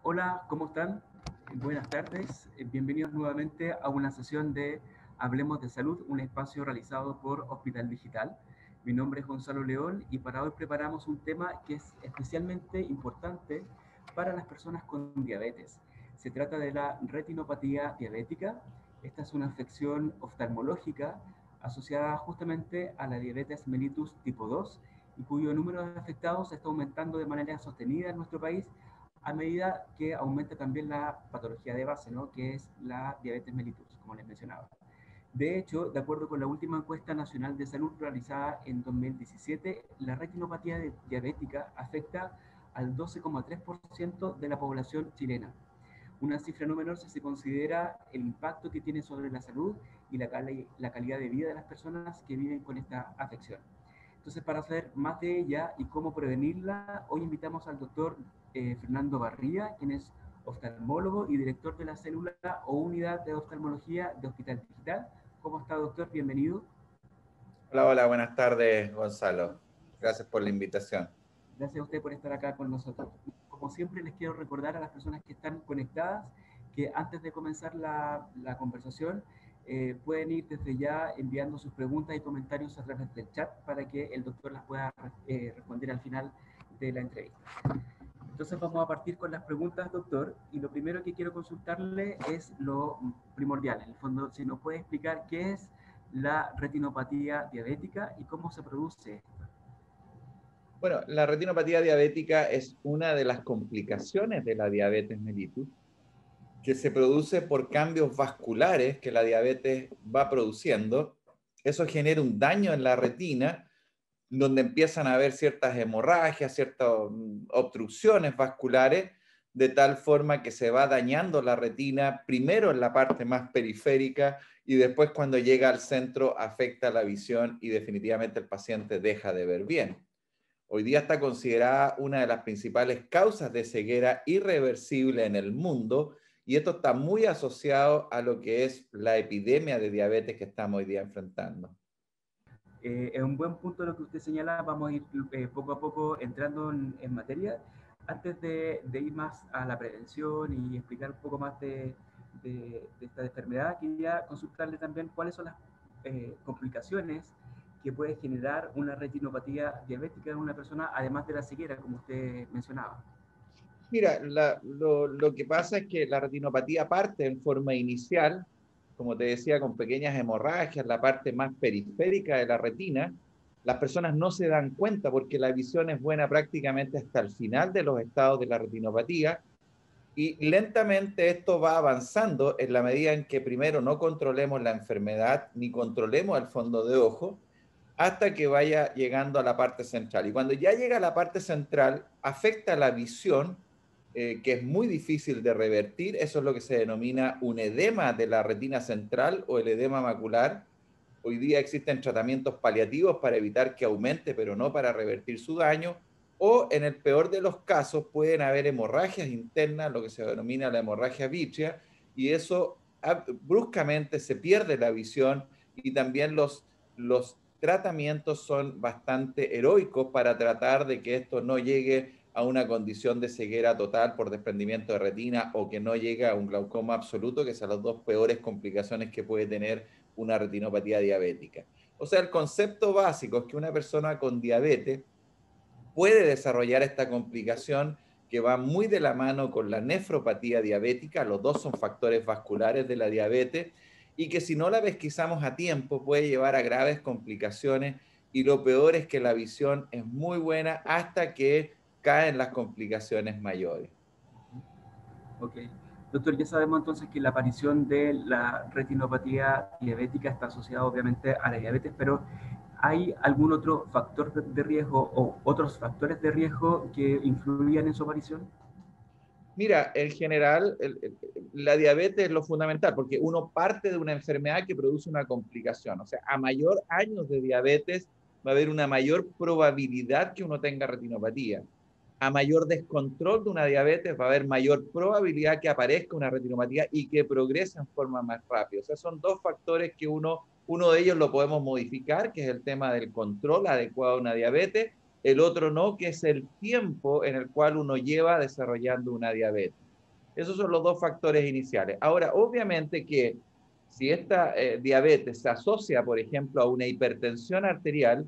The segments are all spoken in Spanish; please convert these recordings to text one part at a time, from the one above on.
Hola, ¿cómo están? Buenas tardes. Bienvenidos nuevamente a una sesión de Hablemos de Salud, un espacio realizado por Hospital Digital. Mi nombre es Gonzalo León y para hoy preparamos un tema que es especialmente importante para las personas con diabetes. Se trata de la retinopatía diabética. Esta es una afección oftalmológica asociada justamente a la diabetes mellitus tipo 2 y cuyo número de afectados está aumentando de manera sostenida en nuestro país a medida que aumenta también la patología de base, ¿no? Que es la diabetes mellitus, como les mencionaba. De hecho, de acuerdo con la última encuesta nacional de salud realizada en 2017, la retinopatía diabética afecta al 12,3% de la población chilena. Una cifra no menor si se considera el impacto que tiene sobre la salud y la calidad de vida de las personas que viven con esta afección. Entonces, para saber más de ella y cómo prevenirla, hoy invitamos al doctor Fernando Barría, quien es oftalmólogo y director de la célula o unidad de oftalmología de Hospital Digital. ¿Cómo está, doctor? Bienvenido. Hola, hola, buenas tardes, Gonzalo. Gracias por la invitación. Gracias a usted por estar acá con nosotros. Como siempre, les quiero recordar a las personas que están conectadas que antes de comenzar la conversación pueden ir desde ya enviando sus preguntas y comentarios a través del chat para que el doctor las pueda responder al final de la entrevista. Entonces vamos a partir con las preguntas, doctor, y lo primero que quiero consultarle es lo primordial. En el fondo, si nos puede explicar qué es la retinopatía diabética y cómo se produce. Bueno, la retinopatía diabética es una de las complicaciones de la diabetes mellitus que se produce por cambios vasculares que la diabetes va produciendo. Eso genera un daño en la retina, donde empiezan a haber ciertas hemorragias, ciertas obstrucciones vasculares, de tal forma que se va dañando la retina, primero en la parte más periférica y después cuando llega al centro afecta la visión y definitivamente el paciente deja de ver bien. Hoy día está considerada una de las principales causas de ceguera irreversible en el mundo y esto está muy asociado a lo que es la epidemia de diabetes que estamos hoy día enfrentando. Es un buen punto lo que usted señala, vamos a ir poco a poco entrando en materia. Antes de ir más a la prevención y explicar un poco más de esta enfermedad, quería consultarle también cuáles son las complicaciones que puede generar una retinopatía diabética en una persona, además de la ceguera, como usted mencionaba. Mira, lo que pasa es que la retinopatía parte en forma inicial, como te decía, con pequeñas hemorragias, la parte más periférica de la retina. Las personas no se dan cuenta porque la visión es buena prácticamente hasta el final de los estados de la retinopatía y lentamente esto va avanzando en la medida en que primero no controlemos la enfermedad ni controlemos el fondo de ojo hasta que vaya llegando a la parte central. Y cuando ya llega a la parte central, afecta la visión, que es muy difícil de revertir. Eso es lo que se denomina un edema de la retina central o el edema macular. Hoy día existen tratamientos paliativos para evitar que aumente, pero no para revertir su daño. O en el peor de los casos pueden haber hemorragias internas, lo que se denomina la hemorragia vítrea, y eso bruscamente se pierde la visión y también los tratamientos son bastante heroicos para tratar de que esto no llegue a una condición de ceguera total por desprendimiento de retina o que no llegue a un glaucoma absoluto, que son las dos peores complicaciones que puede tener una retinopatía diabética. O sea, el concepto básico es que una persona con diabetes puede desarrollar esta complicación que va muy de la mano con la nefropatía diabética, los dos son factores vasculares de la diabetes, y que si no la pesquisamos a tiempo puede llevar a graves complicaciones y lo peor es que la visión es muy buena hasta que caen las complicaciones mayores. Ok. Doctor, ya sabemos entonces que la aparición de la retinopatía diabética está asociada obviamente a la diabetes, pero ¿hay algún otro factor de riesgo o otros factores de riesgo que influyan en su aparición? Mira, en general, la diabetes es lo fundamental, porque uno parte de una enfermedad que produce una complicación. O sea, a mayor años de diabetes, va a haber una mayor probabilidad que uno tenga retinopatía. A mayor descontrol de una diabetes, va a haber mayor probabilidad que aparezca una retinopatía y que progrese en forma más rápida. O sea, son dos factores que uno de ellos lo podemos modificar, que es el tema del control adecuado de una diabetes, el otro no, que es el tiempo en el cual uno lleva desarrollando una diabetes. Esos son los dos factores iniciales. Ahora, obviamente que si esta diabetes se asocia, por ejemplo, a una hipertensión arterial,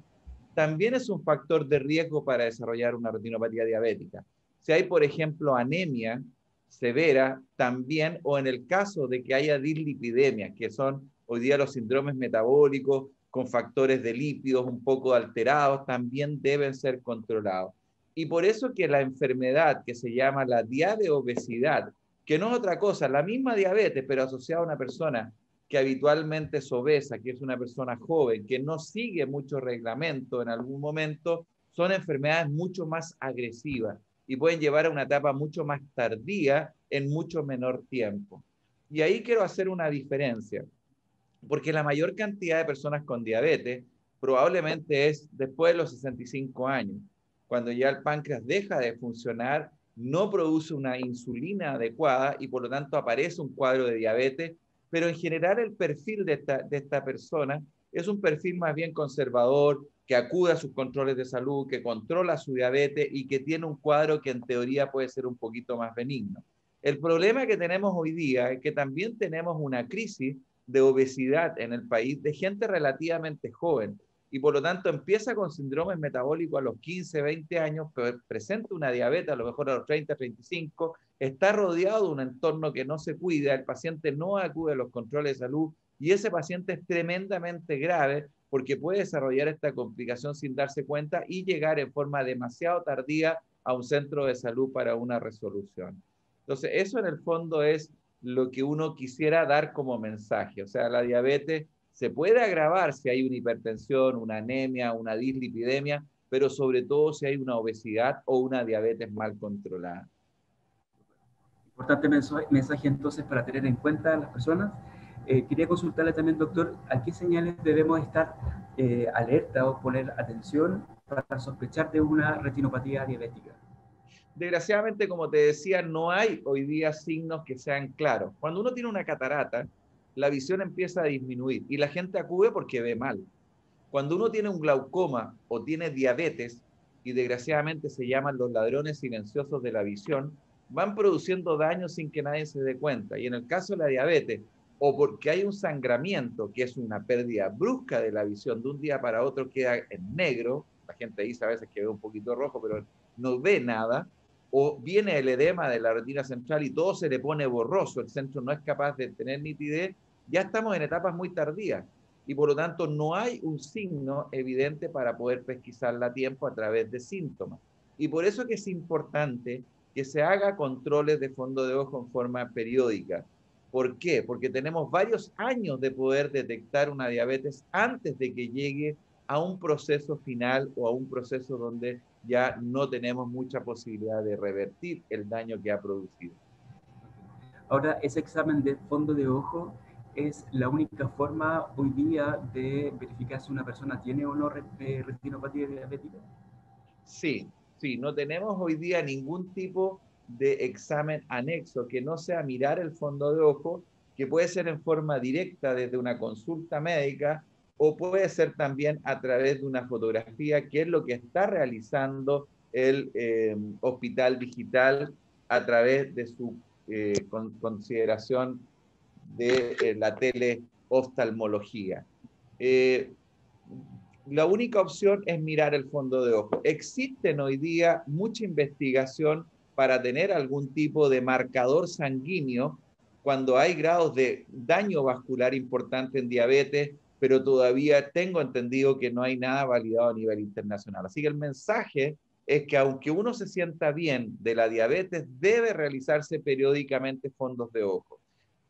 también es un factor de riesgo para desarrollar una retinopatía diabética. Si hay, por ejemplo, anemia severa, también, o en el caso de que haya dislipidemia, que son hoy día los síndromes metabólicos con factores de lípidos un poco alterados, también deben ser controlados. Y por eso que la enfermedad que se llama la diabeobesidad, que no es otra cosa, la misma diabetes, pero asociada a una persona que habitualmente es obesa, que es una persona joven, que no sigue mucho reglamento en algún momento, son enfermedades mucho más agresivas y pueden llevar a una etapa mucho más tardía en mucho menor tiempo. Y ahí quiero hacer una diferencia, porque la mayor cantidad de personas con diabetes probablemente es después de los 65 años, cuando ya el páncreas deja de funcionar, no produce una insulina adecuada y por lo tanto aparece un cuadro de diabetes, pero en general el perfil de esta persona es un perfil más bien conservador, que acude a sus controles de salud, que controla su diabetes y que tiene un cuadro que en teoría puede ser un poquito más benigno. El problema que tenemos hoy día es que también tenemos una crisis de obesidad en el país de gente relativamente joven y por lo tanto empieza con síndromes metabólicos a los 15, 20 años, pero presenta una diabetes a lo mejor a los 30, 35, está rodeado de un entorno que no se cuida, el paciente no acude a los controles de salud y ese paciente es tremendamente grave porque puede desarrollar esta complicación sin darse cuenta y llegar en forma demasiado tardía a un centro de salud para una resolución. Entonces, eso en el fondo es lo que uno quisiera dar como mensaje. O sea, la diabetes se puede agravar si hay una hipertensión, una anemia, una dislipidemia, pero sobre todo si hay una obesidad o una diabetes mal controlada. Importante mensaje entonces para tener en cuenta a las personas. Quería consultarle también, doctor, ¿a qué señales debemos estar alerta o poner atención para sospechar de una retinopatía diabética? Desgraciadamente, como te decía, no hay hoy día signos que sean claros. Cuando uno tiene una catarata, la visión empieza a disminuir y la gente acude porque ve mal. Cuando uno tiene un glaucoma o tiene diabetes, y desgraciadamente se llaman los ladrones silenciosos de la visión, van produciendo daño sin que nadie se dé cuenta. Y en el caso de la diabetes, o porque hay un sangramiento, que es una pérdida brusca de la visión, de un día para otro queda en negro, la gente dice a veces que ve un poquito rojo, pero no ve nada, o viene el edema de la retina central y todo se le pone borroso, el centro no es capaz de tener nitidez, ya estamos en etapas muy tardías y por lo tanto no hay un signo evidente para poder pesquisarla a tiempo a través de síntomas. Y por eso que es importante que se haga controles de fondo de ojo en forma periódica. ¿Por qué? Porque tenemos varios años de poder detectar una diabetes antes de que llegue a un proceso final o a un proceso donde ya no tenemos mucha posibilidad de revertir el daño que ha producido. Ahora, ese examen de fondo de ojo es la única forma hoy día de verificar si una persona tiene o no retinopatía diabética. Sí, sí, no tenemos hoy día ningún tipo de examen anexo que no sea mirar el fondo de ojo, que puede ser en forma directa desde una consulta médica o puede ser también a través de una fotografía, que es lo que está realizando el hospital digital a través de su consideración de la teleoftalmología. Eh, la única opción es mirar el fondo de ojo. Existen hoy día mucha investigación para tener algún tipo de marcador sanguíneo cuando hay grados de daño vascular importante en diabetes, pero todavía tengo entendido que no hay nada validado a nivel internacional. Así que el mensaje es que aunque uno se sienta bien de la diabetes, debe realizarse periódicamente fondos de ojo.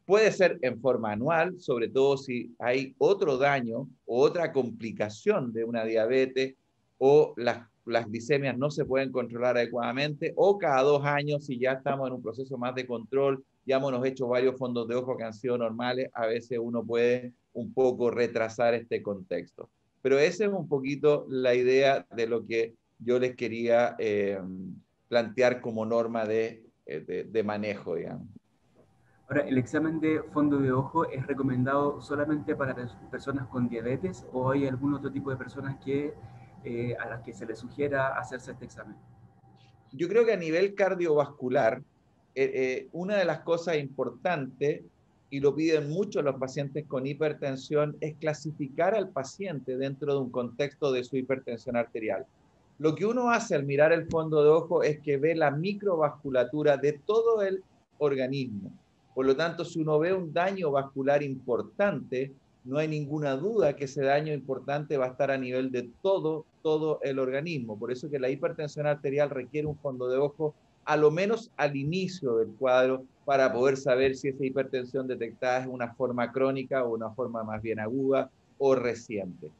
Puede ser en forma anual, sobre todo si hay otro daño o otra complicación de una diabetes o las glicemias no se pueden controlar adecuadamente, o cada 2 años si ya estamos en un proceso más de control, ya hemos hecho varios fondos de ojo que han sido normales, a veces uno puede un poco retrasar este contexto. Pero esa es un poquito la idea de lo que yo les quería plantear como norma de manejo, digamos. Ahora, ¿el examen de fondo de ojo es recomendado solamente para personas con diabetes o hay algún otro tipo de personas a las que se les sugiera hacerse este examen? Yo creo que a nivel cardiovascular, una de las cosas importantes, y lo piden mucho los pacientes con hipertensión, es clasificar al paciente dentro de un contexto de su hipertensión arterial. Lo que uno hace al mirar el fondo de ojo es que ve la microvasculatura de todo el organismo. Por lo tanto, si uno ve un daño vascular importante, no hay ninguna duda que ese daño importante va a estar a nivel de todo el organismo. Por eso que la hipertensión arterial requiere un fondo de ojo a lo menos al inicio del cuadro para poder saber si esa hipertensión detectada es una forma crónica o una forma más bien aguda o reciente.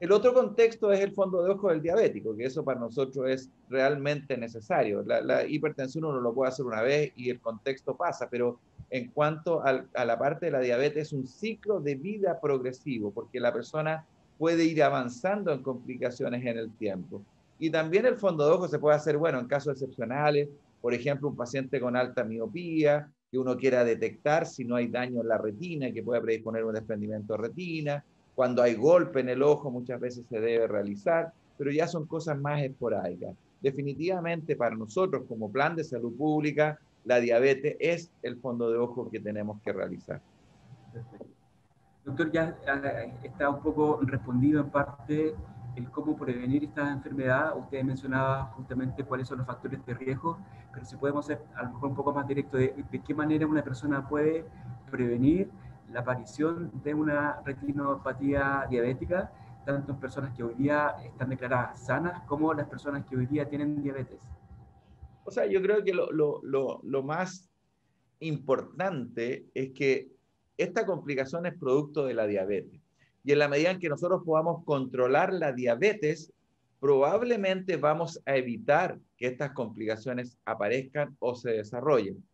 El otro contexto es el fondo de ojo del diabético, que eso para nosotros es realmente necesario. La hipertensión uno lo puede hacer una vez y el contexto pasa, pero en cuanto a la parte de la diabetes es un ciclo de vida progresivo, porque la persona puede ir avanzando en complicaciones en el tiempo. Y también el fondo de ojo se puede hacer, bueno, en casos excepcionales, por ejemplo, un paciente con alta miopía, que uno quiera detectar si no hay daño en la retina, que puede predisponer un desprendimiento de retina. Cuando hay golpe en el ojo, muchas veces se debe realizar, pero ya son cosas más esporádicas. Definitivamente para nosotros como plan de salud pública, la diabetes es el fondo de ojo que tenemos que realizar. Perfecto. Doctor, ya está un poco respondido en parte el cómo prevenir esta enfermedad. Usted mencionaba justamente cuáles son los factores de riesgo, pero si podemos ser a lo mejor un poco más directo de qué manera una persona puede prevenir la aparición de una retinopatía diabética, tanto en personas que hoy día están declaradas sanas como las personas que hoy día tienen diabetes. O sea, yo creo que lo más importante es que esta complicación es producto de la diabetes. Y en la medida en que nosotros podamos controlar la diabetes, probablemente vamos a evitar que estas complicaciones aparezcan o se desarrollen.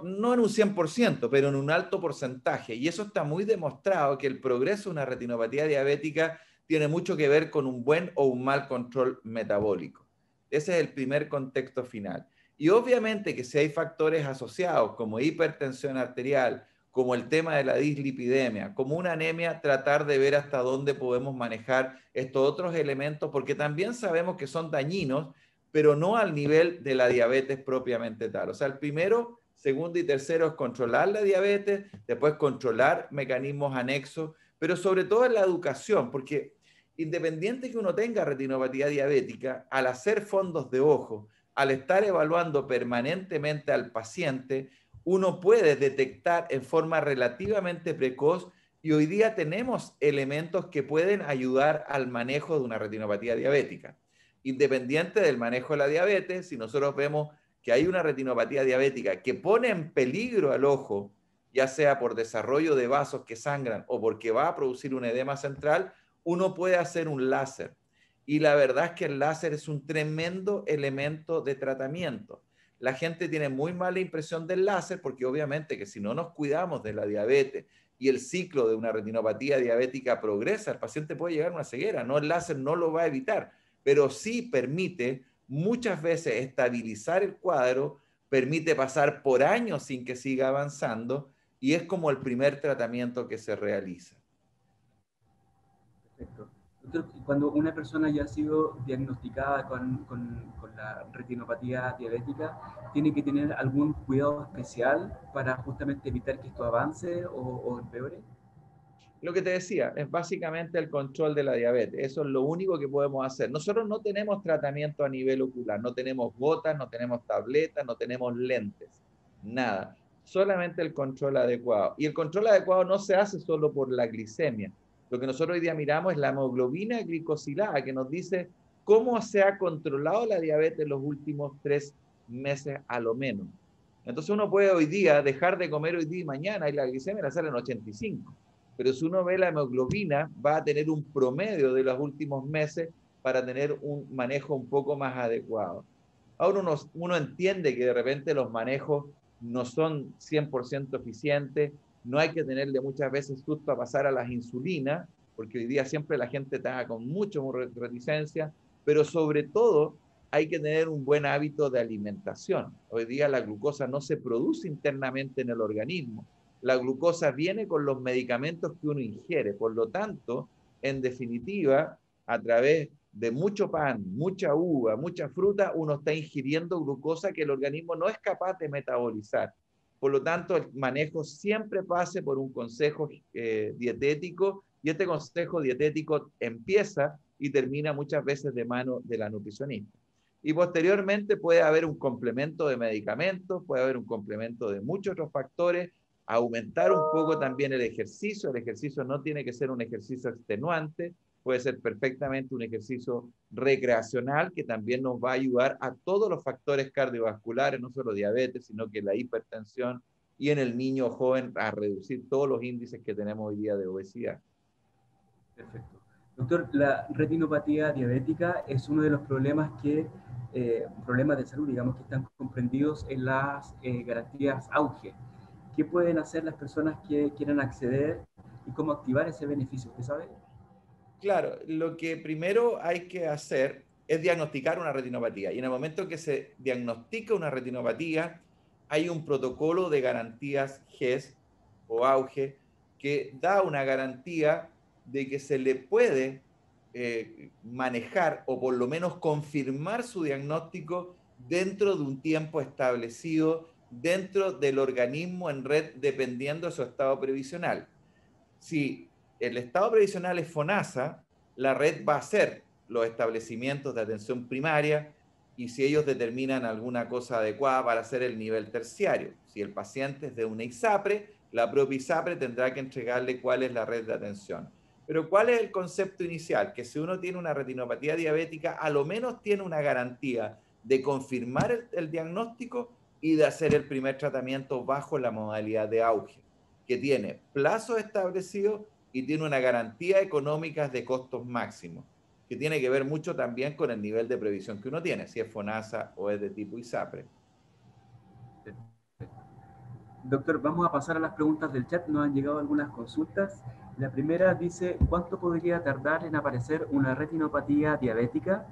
No en un 100%, pero en un alto porcentaje. Y eso está muy demostrado que el progreso de una retinopatía diabética tiene mucho que ver con un buen o un mal control metabólico. Ese es el primer contexto final. Y obviamente que si hay factores asociados como hipertensión arterial, como el tema de la dislipidemia, como una anemia, tratar de ver hasta dónde podemos manejar estos otros elementos, porque también sabemos que son dañinos, pero no al nivel de la diabetes propiamente tal. O sea, el primero, segundo y tercero es controlar la diabetes, después controlar mecanismos anexos, pero sobre todo en la educación, porque independiente que uno tenga retinopatía diabética, al hacer fondos de ojo, al estar evaluando permanentemente al paciente, uno puede detectar en forma relativamente precoz y hoy día tenemos elementos que pueden ayudar al manejo de una retinopatía diabética. Independiente del manejo de la diabetes, si nosotros vemos que hay una retinopatía diabética que pone en peligro al ojo, ya sea por desarrollo de vasos que sangran o porque va a producir un edema central, uno puede hacer un láser. Y la verdad es que el láser es un tremendo elemento de tratamiento. La gente tiene muy mala impresión del láser porque obviamente que si no nos cuidamos de la diabetes y el ciclo de una retinopatía diabética progresa, el paciente puede llegar a una ceguera. No, el láser no lo va a evitar, pero sí permite muchas veces estabilizar el cuadro, permite pasar por años sin que siga avanzando y es como el primer tratamiento que se realiza. Perfecto. Doctor, cuando una persona ya ha sido diagnosticada con la retinopatía diabética, ¿tiene que tener algún cuidado especial para justamente evitar que esto avance o empeore? Lo que te decía, es básicamente el control de la diabetes. Eso es lo único que podemos hacer. Nosotros no tenemos tratamiento a nivel ocular, no tenemos gotas, no tenemos tabletas, no tenemos lentes, nada. Solamente el control adecuado. Y el control adecuado no se hace solo por la glicemia. Lo que nosotros hoy día miramos es la hemoglobina glicosilada, que nos dice cómo se ha controlado la diabetes en los últimos 3 meses a lo menos. Entonces uno puede hoy día dejar de comer hoy día y mañana y la glicemia la sale en 85, pero si uno ve la hemoglobina, va a tener un promedio de los últimos meses para tener un manejo un poco más adecuado. Ahora uno entiende que de repente los manejos no son 100% eficientes, no hay que tenerle muchas veces susto a pasar a las insulinas, porque hoy día siempre la gente está con mucha reticencia, pero sobre todo hay que tener un buen hábito de alimentación. Hoy día la glucosa no se produce internamente en el organismo, la glucosa viene con los medicamentos que uno ingiere. Por lo tanto, en definitiva, a través de mucho pan, mucha uva, mucha fruta, uno está ingiriendo glucosa que el organismo no es capaz de metabolizar. Por lo tanto, el manejo siempre pase por un consejo dietético, y este consejo dietético empieza y termina muchas veces de mano de la nutricionista. Y posteriormente puede haber un complemento de medicamentos, puede haber un complemento de muchos otros factores, aumentar un poco también el ejercicio no tiene que ser un ejercicio extenuante, puede ser perfectamente un ejercicio recreacional que también nos va a ayudar a todos los factores cardiovasculares, no solo diabetes, sino que la hipertensión y en el niño joven a reducir todos los índices que tenemos hoy día de obesidad. Perfecto. Doctor, la retinopatía diabética es uno de los problemas problemas de salud, digamos, que están comprendidos en las garantías AUGE. ¿Qué pueden hacer las personas que quieran acceder y cómo activar ese beneficio? ¿Usted sabe? Claro, lo que primero hay que hacer es diagnosticar una retinopatía. Y en el momento que se diagnostica una retinopatía, hay un protocolo de garantías GES o AUGE que da una garantía de que se le puede manejar o por lo menos confirmar su diagnóstico dentro de un tiempo establecido dentro del organismo en red dependiendo de su estado previsional. Si el estado previsional es FONASA, la red va a ser los establecimientos de atención primaria y si ellos determinan alguna cosa adecuada para hacer el nivel terciario. Si el paciente es de una ISAPRE, la propia ISAPRE tendrá que entregarle cuál es la red de atención. Pero ¿cuál es el concepto inicial? Que si uno tiene una retinopatía diabética, a lo menos tiene una garantía de confirmar el diagnóstico y de hacer el primer tratamiento bajo la modalidad de auge, que tiene plazos establecidos y tiene una garantía económica de costos máximos, que tiene que ver mucho también con el nivel de previsión que uno tiene, si es FONASA o es de tipo ISAPRE. Doctor, vamos a pasar a las preguntas del chat. Nos han llegado algunas consultas. La primera dice, ¿cuánto podría tardar en aparecer una retinopatía diabética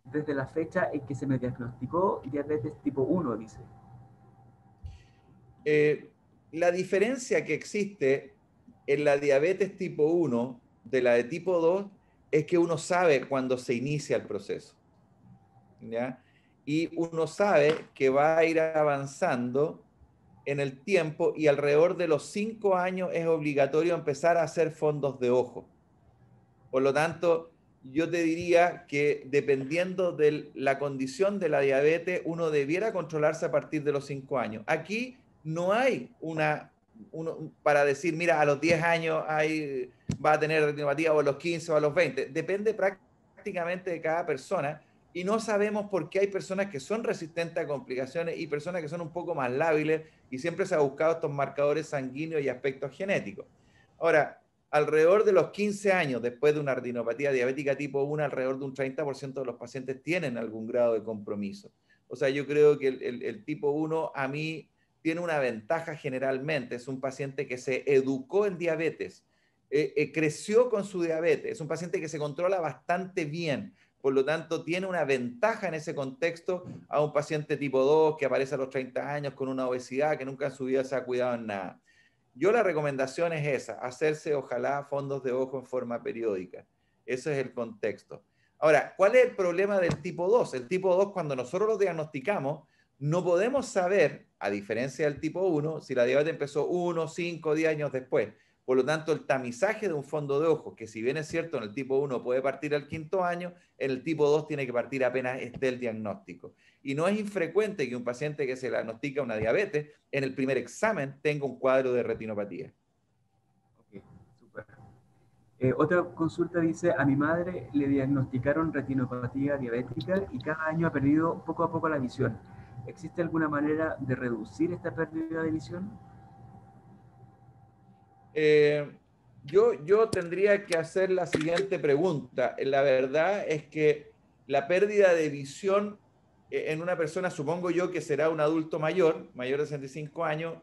desde la fecha en que se me diagnosticó diabetes tipo 1? Dice. La diferencia que existe en la diabetes tipo 1 de la de tipo 2 es que uno sabe cuándo se inicia el proceso, ¿ya? Y uno sabe que va a ir avanzando en el tiempo y alrededor de los 5 años es obligatorio empezar a hacer fondos de ojo. Por lo tanto, yo te diría que dependiendo de la condición de la diabetes, uno debiera controlarse a partir de los 5 años. Aquí no hay para decir, mira, a los 10 años va a tener retinopatía o a los 15 o a los 20. Depende prácticamente de cada persona y no sabemos por qué hay personas que son resistentes a complicaciones y personas que son un poco más lábiles y siempre se ha buscado estos marcadores sanguíneos y aspectos genéticos. Ahora, alrededor de los 15 años después de una retinopatía diabética tipo 1, alrededor de un 30% de los pacientes tienen algún grado de compromiso. O sea, yo creo que el tipo 1 a mí tiene una ventaja generalmente. Es un paciente que se educó en diabetes, creció con su diabetes, es un paciente que se controla bastante bien. Por lo tanto, tiene una ventaja en ese contexto a un paciente tipo 2 que aparece a los 30 años con una obesidad que nunca en su vida se ha cuidado en nada. Yo la recomendación es esa, hacerse ojalá fondos de ojo en forma periódica. Ese es el contexto. Ahora, ¿cuál es el problema del tipo 2? El tipo 2, cuando nosotros lo diagnosticamos, no podemos saber, a diferencia del tipo 1, si la diabetes empezó 1, 5, 10 años después. Por lo tanto, el tamizaje de un fondo de ojo, que si bien es cierto en el tipo 1 puede partir al 5.º año, en el tipo 2 tiene que partir apenas esté el diagnóstico. Y no es infrecuente que un paciente que se le diagnostica una diabetes, en el primer examen tenga un cuadro de retinopatía. Ok, súper. Otra consulta dice, a mi madre le diagnosticaron retinopatía diabética y cada año ha perdido poco a poco la visión. ¿Existe alguna manera de reducir esta pérdida de visión? Yo tendría que hacer la siguiente pregunta. La verdad es que la pérdida de visión en una persona, supongo yo que será un adulto mayor, mayor de 65 años,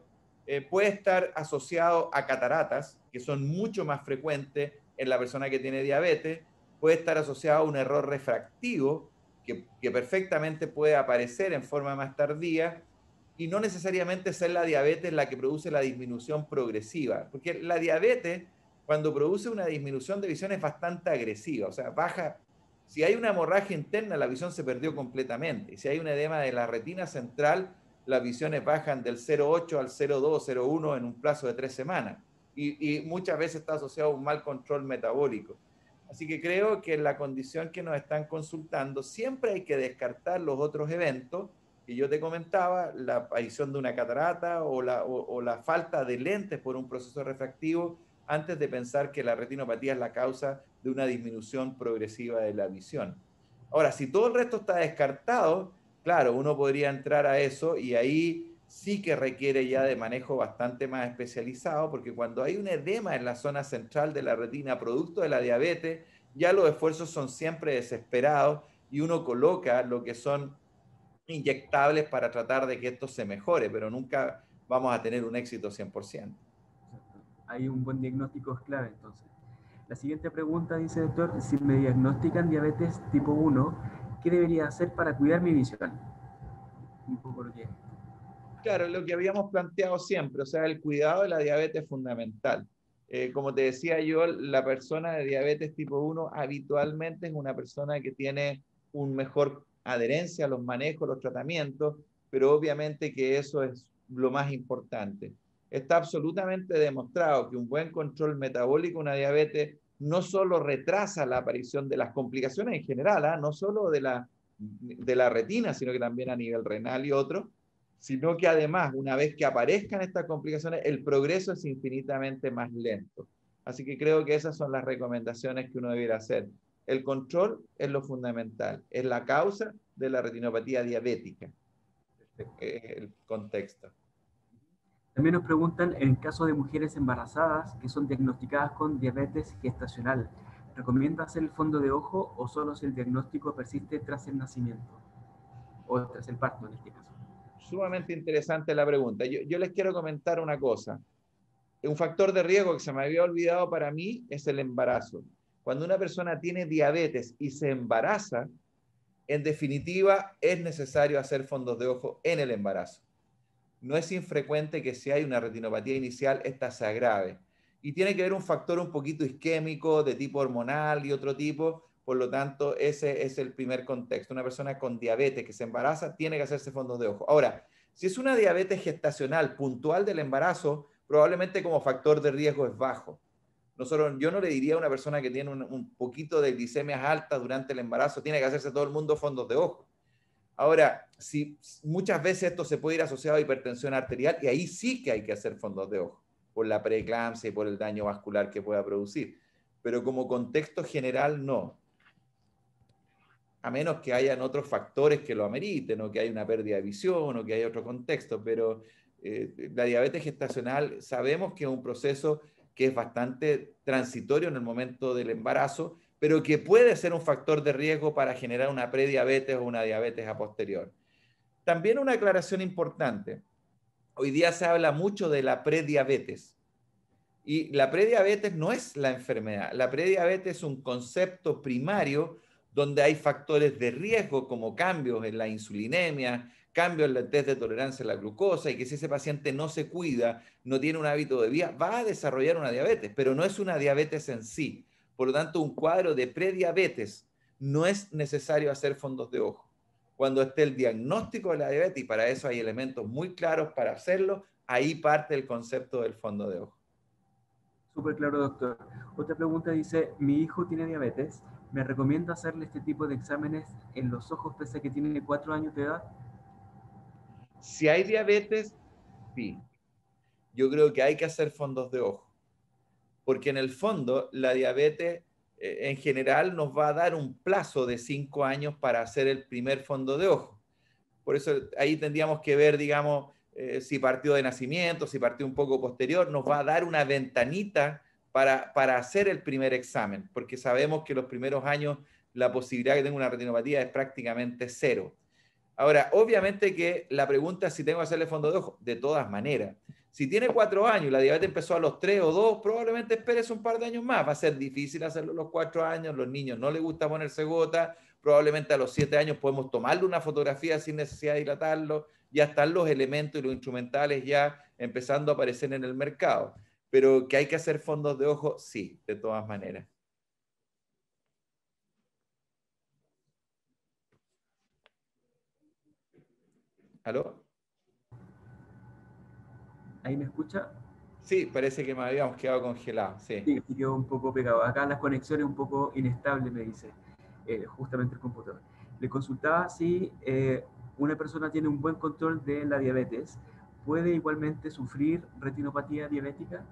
puede estar asociado a cataratas, que son mucho más frecuentes en la persona que tiene diabetes, puede estar asociado a un error refractivo, que perfectamente puede aparecer en forma más tardía, y no necesariamente ser la diabetes la que produce la disminución progresiva, porque la diabetes, cuando produce una disminución de visión, es bastante agresiva, o sea, baja Si hay una hemorragia interna, la visión se perdió completamente. Y si hay un edema de la retina central, las visiones bajan del 0,8 al 0,2, 0,1 en un plazo de 3 semanas. Y muchas veces está asociado a un mal control metabólico. Así que creo que en la condición que nos están consultando, siempre hay que descartar los otros eventos que yo te comentaba, la aparición de una catarata o la falta de lentes por un proceso refractivo, antes de pensar que la retinopatía es la causa de una disminución progresiva de la visión. Ahora, si todo el resto está descartado, claro, uno podría entrar a eso y ahí sí que requiere ya de manejo bastante más especializado, porque cuando hay un edema en la zona central de la retina producto de la diabetes, ya los esfuerzos son siempre desesperados y uno coloca lo que son inyectables para tratar de que esto se mejore, pero nunca vamos a tener un éxito 100%. Hay un buen diagnóstico es clave, entonces. La siguiente pregunta dice, doctor, si me diagnostican diabetes tipo 1, ¿qué debería hacer para cuidar mi visión? Un poco lo que... Claro, lo que habíamos planteado siempre, o sea, el cuidado de la diabetes es fundamental. Como te decía yo, la persona de diabetes tipo 1 habitualmente es una persona que tiene un mejor adherencia a los manejos, los tratamientos, pero obviamente que eso es lo más importante. Está absolutamente demostrado que un buen control metabólico, una diabetes, no solo retrasa la aparición de las complicaciones en general, ¿eh? No solo de la retina, sino que también a nivel renal y otros, sino que además, una vez que aparezcan estas complicaciones, el progreso es infinitamente más lento. Así que creo que esas son las recomendaciones que uno debiera hacer. El control es lo fundamental, es la causa de la retinopatía diabética, el contexto. También nos preguntan, en caso de mujeres embarazadas que son diagnosticadas con diabetes gestacional, ¿recomienda hacer el fondo de ojo o solo si el diagnóstico persiste tras el nacimiento? O tras el parto en este caso. Sumamente interesante la pregunta. Yo les quiero comentar una cosa. Un factor de riesgo que se me había olvidado para mí es el embarazo. Cuando una persona tiene diabetes y se embaraza, en definitiva es necesario hacer fondos de ojo en el embarazo. No es infrecuente que si hay una retinopatía inicial, esta se agrave. Y tiene que ver un factor un poquito isquémico, de tipo hormonal y otro tipo. Por lo tanto, ese es el primer contexto. Una persona con diabetes que se embaraza tiene que hacerse fondos de ojo. Ahora, si es una diabetes gestacional puntual del embarazo, probablemente como factor de riesgo es bajo. Yo no le diría a una persona que tiene un poquito de glicemias altas durante el embarazo, tiene que hacerse todo el mundo fondos de ojo. Ahora, si muchas veces esto se puede ir asociado a hipertensión arterial y ahí sí que hay que hacer fondos de ojo por la preeclampsia y por el daño vascular que pueda producir. Pero como contexto general, no. A menos que hayan otros factores que lo ameriten, o que haya una pérdida de visión, o que haya otro contexto. Pero la diabetes gestacional sabemos que es un proceso que es bastante transitorio en el momento del embarazo, pero que puede ser un factor de riesgo para generar una prediabetes o una diabetes a posterior. También una aclaración importante. Hoy día se habla mucho de la prediabetes. Y la prediabetes no es la enfermedad. La prediabetes es un concepto primario donde hay factores de riesgo como cambios en la insulinemia, cambios en el test de tolerancia a la glucosa, y que si ese paciente no se cuida, no tiene un hábito de vida, va a desarrollar una diabetes, pero no es una diabetes en sí. Por lo tanto, un cuadro de prediabetes no es necesario hacer fondos de ojo. Cuando esté el diagnóstico de la diabetes, y para eso hay elementos muy claros para hacerlo, ahí parte el concepto del fondo de ojo. Súper claro, doctor. Otra pregunta dice, mi hijo tiene diabetes, ¿me recomienda hacerle este tipo de exámenes en los ojos pese a que tiene 4 años de edad? Si hay diabetes, sí. Yo creo que hay que hacer fondos de ojo, porque en el fondo la diabetes en general nos va a dar un plazo de 5 años para hacer el primer fondo de ojo. Por eso ahí tendríamos que ver, digamos, si partió de nacimiento, si partió un poco posterior, nos va a dar una ventanita para hacer el primer examen, porque sabemos que los primeros años la posibilidad de que tenga una retinopatía es prácticamente cero. Ahora, obviamente que la pregunta es si tengo que hacerle fondo de ojo, de todas maneras. Si tiene 4 años y la diabetes empezó a los 3 o 2, probablemente esperes un par de años más. Va a ser difícil hacerlo a los 4 años, los niños no les gusta ponerse gota, probablemente a los 7 años podemos tomarle una fotografía sin necesidad de dilatarlo, ya están los elementos y los instrumentales ya empezando a aparecer en el mercado. Pero que hay que hacer fondos de ojo, sí, de todas maneras. ¿Aló? ¿Ahí me escucha? Sí, parece que me habíamos quedado congelados, sí. Sí, quedó un poco pegado. Acá las conexiones un poco inestables, me dice justamente el computador. Le consultaba si una persona tiene un buen control de la diabetes, ¿puede igualmente sufrir retinopatía diabética?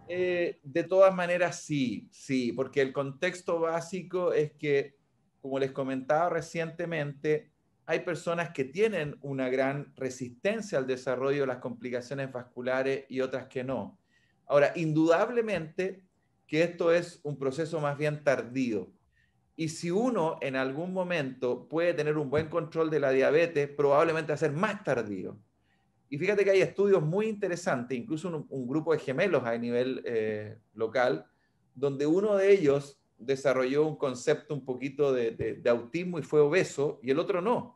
De todas maneras, sí, sí, porque el contexto básico es que, como les comentaba recientemente, hay personas que tienen una gran resistencia al desarrollo de las complicaciones vasculares y otras que no. Ahora, indudablemente que esto es un proceso más bien tardío. Y si uno en algún momento puede tener un buen control de la diabetes, probablemente va a ser más tardío. Y fíjate que hay estudios muy interesantes, incluso un grupo de gemelos a nivel local, donde uno de ellos desarrolló un concepto un poquito de autismo y fue obeso, y el otro no.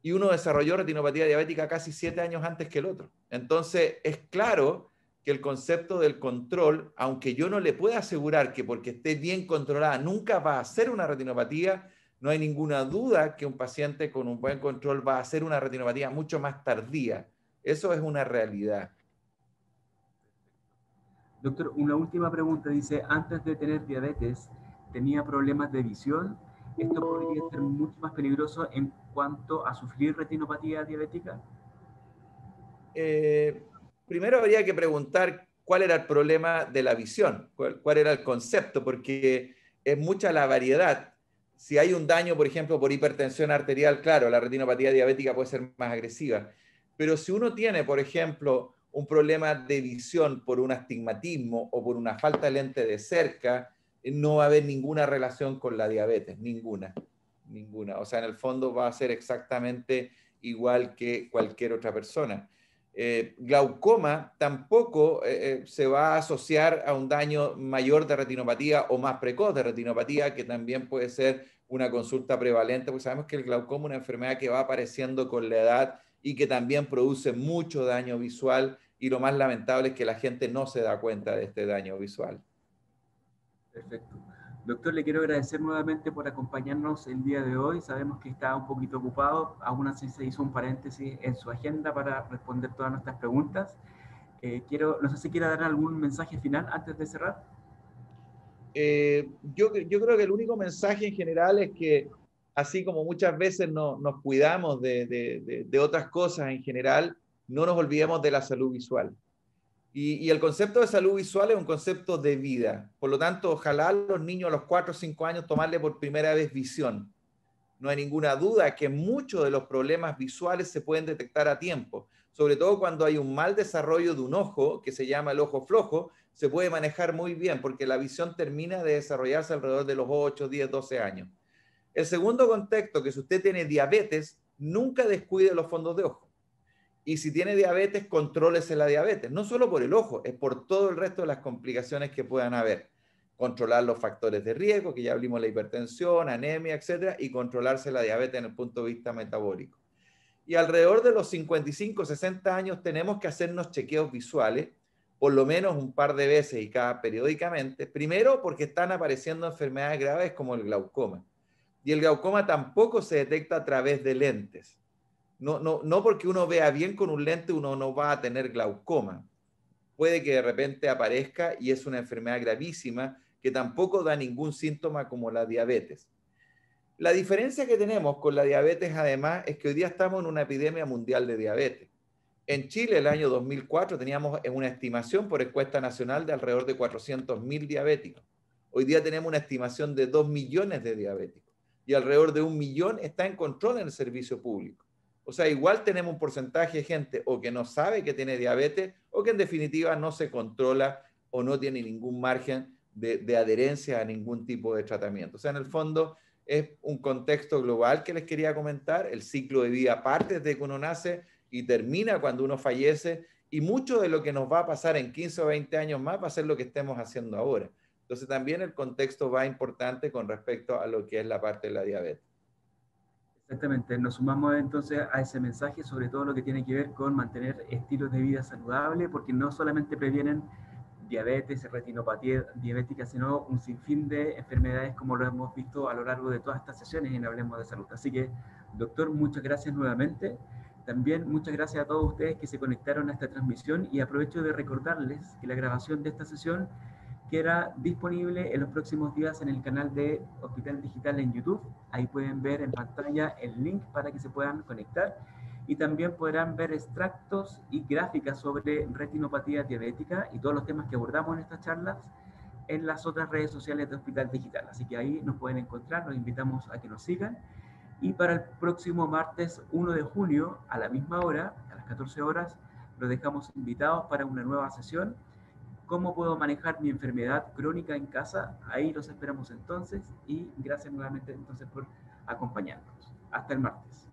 Y uno desarrolló retinopatía diabética casi 7 años antes que el otro. Entonces, es claro que el concepto del control, aunque yo no le pueda asegurar que porque esté bien controlada nunca va a ser una retinopatía, no hay ninguna duda que un paciente con un buen control va a hacer una retinopatía mucho más tardía. Eso es una realidad. Doctor, una última pregunta. Dice, antes de tener diabetes, tenía problemas de visión. ¿Esto podría ser mucho más peligroso en cuanto a sufrir retinopatía diabética? Eh, Primero habría que preguntar cuál era el problema de la visión, cuál era el concepto, porque es mucha la variedad. Si hay un daño, por ejemplo, por hipertensión arterial, claro, la retinopatía diabética puede ser más agresiva. Pero si uno tiene, por ejemplo, un problema de visión por un astigmatismo o por una falta de lente de cerca, no va a haber ninguna relación con la diabetes, ninguna, ninguna. O sea, en el fondo va a ser exactamente igual que cualquier otra persona. Glaucoma tampoco se va a asociar a un daño mayor de retinopatía o más precoz de retinopatía, que también puede ser una consulta prevalente, porque sabemos que el glaucoma es una enfermedad que va apareciendo con la edad y que también produce mucho daño visual, y lo más lamentable es que la gente no se da cuenta de este daño visual. Perfecto. Doctor, le quiero agradecer nuevamente por acompañarnos el día de hoy. Sabemos que está un poquito ocupado, aún así se hizo un paréntesis en su agenda para responder todas nuestras preguntas. No sé si quiere dar algún mensaje final antes de cerrar. Yo creo que el único mensaje en general es que, así como muchas veces nos cuidamos de otras cosas en general, no nos olvidemos de la salud visual. Y el concepto de salud visual es un concepto de vida. Por lo tanto, ojalá a los niños a los 4 o 5 años tomarle por primera vez visión. No hay ninguna duda que muchos de los problemas visuales se pueden detectar a tiempo, sobre todo cuando hay un mal desarrollo de un ojo, que se llama el ojo flojo, se puede manejar muy bien porque la visión termina de desarrollarse alrededor de los 8, 10, 12 años. El segundo contexto, que si usted tiene diabetes, nunca descuide los fondos de ojo. Y si tiene diabetes, contrólese la diabetes, no solo por el ojo, es por todo el resto de las complicaciones que puedan haber. Controlar los factores de riesgo, que ya hablamos, la hipertensión, anemia, etcétera, y controlarse la diabetes en el punto de vista metabólico. Y alrededor de los 55, 60 años tenemos que hacernos chequeos visuales, por lo menos un par de veces y cada periódicamente. Primero, porque están apareciendo enfermedades graves como el glaucoma. Y el glaucoma tampoco se detecta a través de lentes. No porque uno vea bien con un lente uno no va a tener glaucoma. Puede que de repente aparezca y es una enfermedad gravísima que tampoco da ningún síntoma como la diabetes. La diferencia que tenemos con la diabetes además es que hoy día estamos en una epidemia mundial de diabetes. En Chile el año 2004 teníamos una estimación por encuesta nacional de alrededor de 400.000 diabéticos. Hoy día tenemos una estimación de 2 millones de diabéticos y alrededor de 1 millón está en control en el servicio público. O sea, igual tenemos un porcentaje de gente o que no sabe que tiene diabetes o que en definitiva no se controla o no tiene ningún margen de adherencia a ningún tipo de tratamiento. O sea, en el fondo es un contexto global que les quería comentar. El ciclo de vida parte desde que uno nace y termina cuando uno fallece, y mucho de lo que nos va a pasar en 15 o 20 años más va a ser lo que estemos haciendo ahora. Entonces también el contexto va importante con respecto a lo que es la parte de la diabetes. Exactamente, nos sumamos entonces a ese mensaje, sobre todo lo que tiene que ver con mantener estilos de vida saludables, porque no solamente previenen diabetes, retinopatía diabética, sino un sinfín de enfermedades como lo hemos visto a lo largo de todas estas sesiones en Hablemos de Salud. Así que, doctor, muchas gracias nuevamente. También muchas gracias a todos ustedes que se conectaron a esta transmisión y aprovecho de recordarles que la grabación de esta sesión queda disponible en los próximos días en el canal de Hospital Digital en YouTube. Ahí pueden ver en pantalla el link para que se puedan conectar y también podrán ver extractos y gráficas sobre retinopatía diabética y todos los temas que abordamos en estas charlas en las otras redes sociales de Hospital Digital. Así que ahí nos pueden encontrar, los invitamos a que nos sigan. Y para el próximo martes 1 de junio, a la misma hora, a las 14 horas, los dejamos invitados para una nueva sesión. ¿Cómo puedo manejar mi enfermedad crónica en casa? Ahí los esperamos entonces y gracias nuevamente entonces por acompañarnos. Hasta el martes.